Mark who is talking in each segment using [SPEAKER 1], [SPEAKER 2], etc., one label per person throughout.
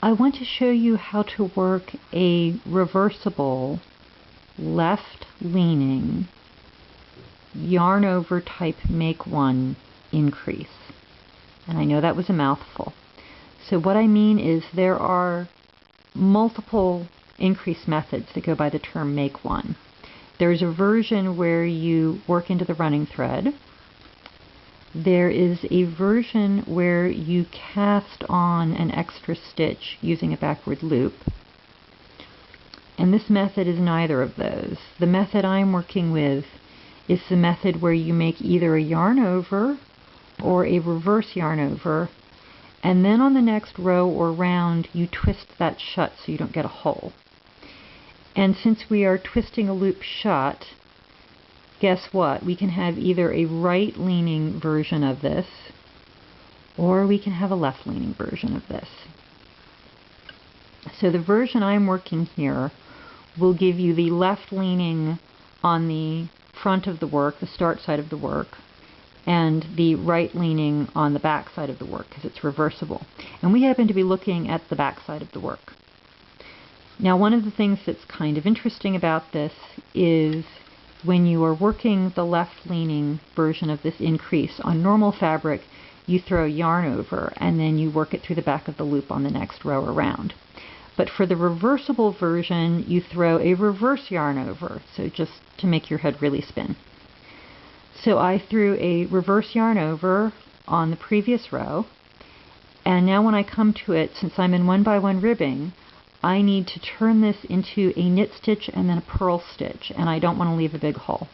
[SPEAKER 1] I want to show you how to work a reversible, left-leaning, yarn over type make one increase. And I know that was a mouthful. So what I mean is there are multiple increase methods that go by the term make one. There's a version where you work into the running thread. There is a version where you cast on an extra stitch using a backward loop. And this method is neither of those. The method I'm working with is the method where you make either a yarn over or a reverse yarn over, and then on the next row or round you twist that shut so you don't get a hole. And since we are twisting a loop shut, guess what? We can have either a right-leaning version of this, or we can have a left-leaning version of this. So the version I'm working here will give you the left-leaning on the front of the work, the start side of the work, and the right-leaning on the back side of the work, because it's reversible. And we happen to be looking at the back side of the work. Now, one of the things that's kind of interesting about this is when you are working the left-leaning version of this increase on normal fabric, you throw yarn over and then you work it through the back of the loop on the next row around. But for the reversible version, you throw a reverse yarn over, so just to make your head really spin. So I threw a reverse yarn over on the previous row, and now when I come to it, since I'm in 1x1 ribbing, I need to turn this into a knit stitch and then a purl stitch, and I don't want to leave a big hole.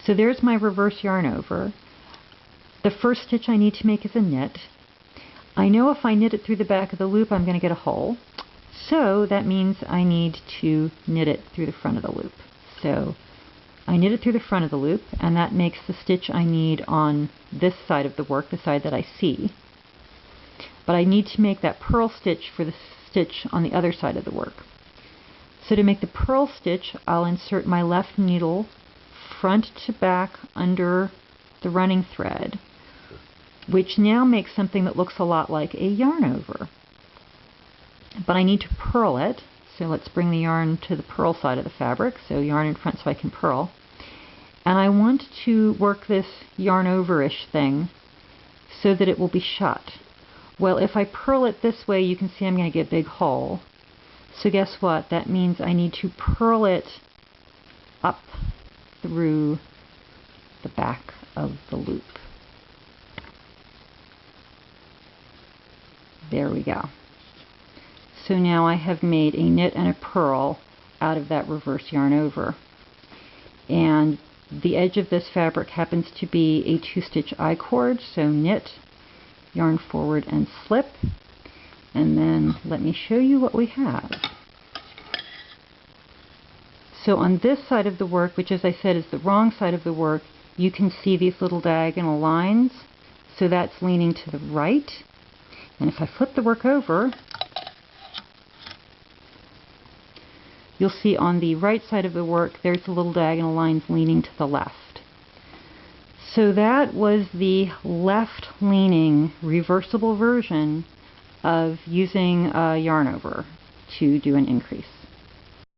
[SPEAKER 1] So there's my reverse yarn over. The first stitch I need to make is a knit. I know if I knit it through the back of the loop I'm going to get a hole, so that means I need to knit it through the front of the loop. So I knit it through the front of the loop, and that makes the stitch I need on this side of the work, the side that I see. But I need to make that purl stitch for the stitch on the other side of the work. So to make the purl stitch, I'll insert my left needle front to back under the running thread, which now makes something that looks a lot like a yarn over. But I need to purl it, so let's bring the yarn to the purl side of the fabric, so yarn in front so I can purl. And I want to work this yarn over-ish thing so that it will be shut. Well, if I purl it this way, you can see I'm going to get a big hole. So guess what? That means I need to purl it up through the back of the loop. There we go. So now I have made a knit and a purl out of that reverse yarn over. And the edge of this fabric happens to be a 2-stitch I-cord, so knit, yarn forward and slip, and then let me show you what we have. So on this side of the work, which as I said is the wrong side of the work, you can see these little diagonal lines, so that's leaning to the right. And if I flip the work over, you'll see on the right side of the work there's the little diagonal lines leaning to the left. So that was the left-leaning reversible version of using a yarn over to do an increase.